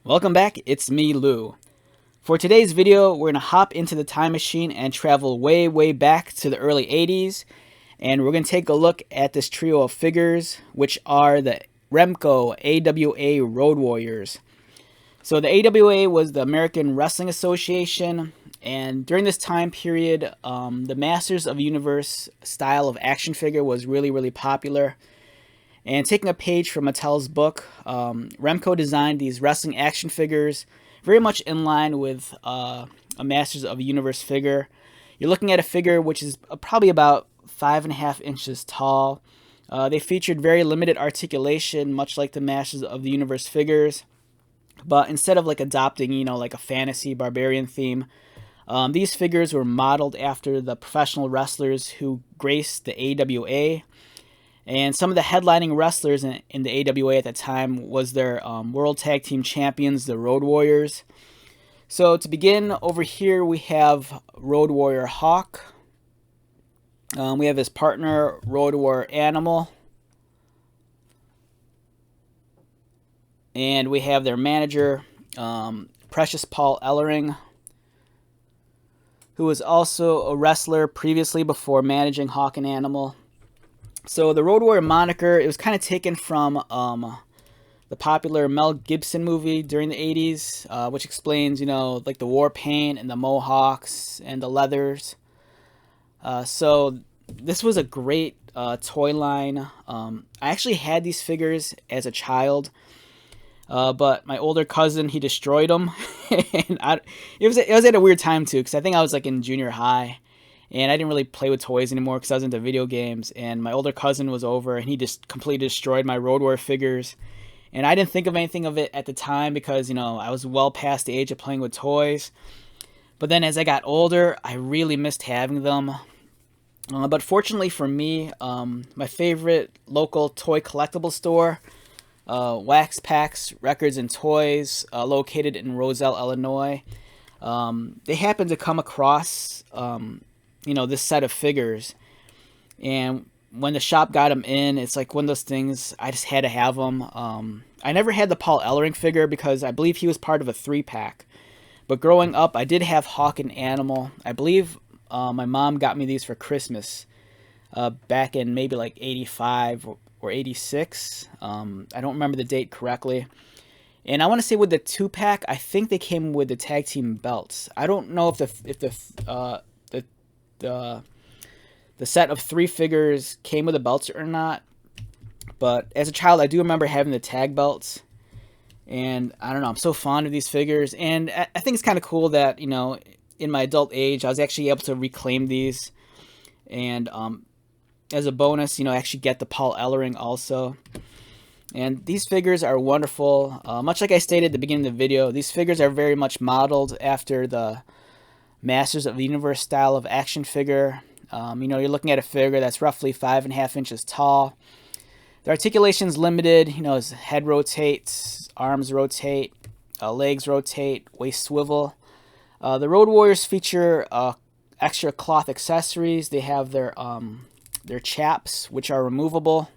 Welcome back, it's me, Lou. For today's video, we're going to hop into the time machine and travel way back to the early 80s, and we're going to take a look at this trio of figures, which are the Remco AWA Road Warriors. So the AWA was the American Wrestling Association, and during this time period, the Masters of the Universe style of action figure was really popular. And taking a page from Mattel's book, Remco designed these wrestling action figures very much in line with a Masters of the Universe figure. You're looking at a figure which is probably about 5.5 inches tall. They featured very limited articulation, much like the Masters of the Universe figures. But instead of like adopting, like a fantasy barbarian theme, these figures were modeled after the professional wrestlers who graced the AWA. And some of the headlining wrestlers in the AWA at the time was their World Tag Team Champions, the Road Warriors. So to begin, over here we have Road Warrior Hawk. We have his partner, Road Warrior Animal. And we have their manager, Precious Paul Ellering, who was also a wrestler previously before managing Hawk and Animal. So the Road Warrior moniker, it was kind of taken from the popular Mel Gibson movie during the 80s, which explains, like the war paint and the mohawks and the leathers. So this was a great toy line. I actually had these figures as a child, but my older cousin, he destroyed them. And it was at a weird time too, because I think I was like in junior high. And I didn't really play with toys anymore because I was into video games. And my older cousin was over, and he just completely destroyed my Road Warrior figures. And I didn't think of anything of it at the time because, I was well past the age of playing with toys. But then as I got older, I really missed having them. But fortunately for me, my favorite local toy collectible store, Wax Packs Records and Toys, located in Roselle, Illinois, they happened to come across this set of figures. And when the shop got them in, it's like one of those things, I just had to have them. I never had the Paul Ellering figure because I believe he was part of a 3-pack. But growing up, I did have Hawk and Animal. I believe my mom got me these for Christmas back in maybe like 85 or 86. I don't remember the date correctly. And I want to say with the 2-pack, I think they came with the tag team belts. I don't know if the set of 3 figures came with the belts or not, but as a child I do remember having the tag belts. And I don't know, I'm so fond of these figures, and I think it's kind of cool that in my adult age I was actually able to reclaim these, and as a bonus actually get the Paul Ellering also. And these figures are wonderful. Much like I stated at the beginning of the video, these figures are very much modeled after the Masters of the Universe style of action figure. You're looking at a figure that's roughly 5.5 inches tall. The articulation's limited, his head rotates, arms rotate, legs rotate, waist swivel. The Road Warriors feature extra cloth accessories. They have their chaps, which are removable.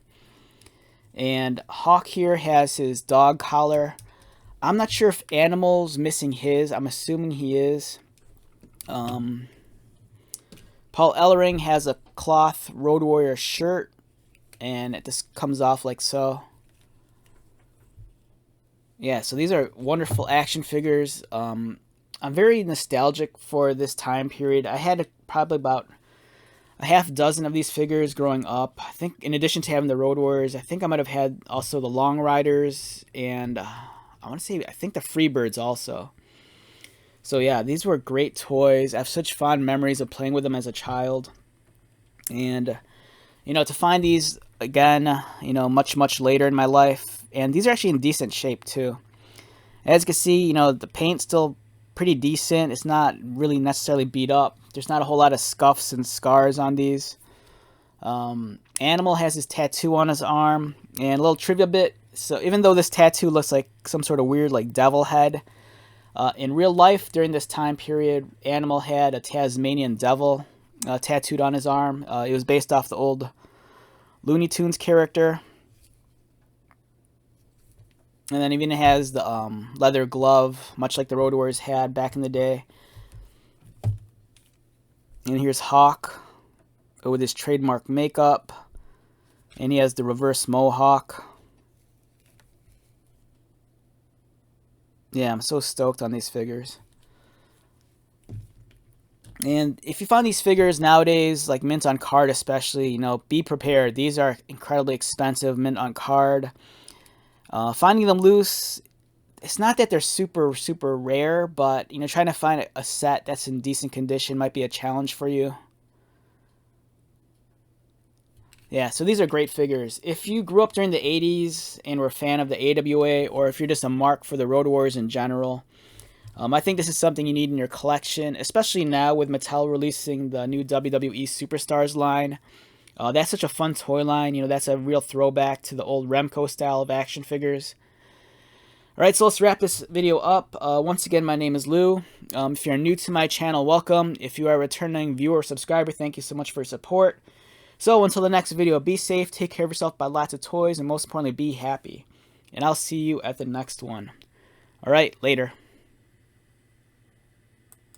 And Hawk here has his dog collar. I'm not sure if Animal's missing his. I'm assuming he is. Paul Ellering has a cloth Road Warrior shirt, and it just comes off like so. Yeah, so these are wonderful action figures. I'm very nostalgic for this time period. I had probably about a half dozen of these figures growing up. I think in addition to having the Road Warriors, I think I might have had also the Long Riders, and I think the Freebirds also. So yeah, these were great toys. I have such fond memories of playing with them as a child. And, to find these again, much later in my life. And these are actually in decent shape too. As you can see, the paint's still pretty decent. It's not really necessarily beat up. There's not a whole lot of scuffs and scars on these. Animal has his tattoo on his arm. And a little trivia bit. So even though this tattoo looks like some sort of weird like devil head, in real life, during this time period, Animal had a Tasmanian devil tattooed on his arm. It was based off the old Looney Tunes character. And then even has the leather glove, much like the Road Warriors had back in the day. And here's Hawk with his trademark makeup. And he has the reverse mohawk. Yeah, I'm so stoked on these figures. And if you find these figures nowadays, like mint on card especially, you know, be prepared. These are incredibly expensive, mint on card. Finding them loose, it's not that they're super, super rare, but, you know, trying to find a set that's in decent condition might be a challenge for you. Yeah, so these are great figures. If you grew up during the 80s and were a fan of the AWA, or if you're just a mark for the Road Warriors in general, I think this is something you need in your collection, especially now with Mattel releasing the new WWE Superstars line. That's such a fun toy line. You know, that's a real throwback to the old Remco style of action figures. Alright, so let's wrap this video up. Once again, my name is Lou. If you're new to my channel, welcome. If you are a returning viewer or subscriber, thank you so much for your support. So until the next video, be safe, take care of yourself, buy lots of toys, and most importantly, be happy. And I'll see you at the next one. Alright, later.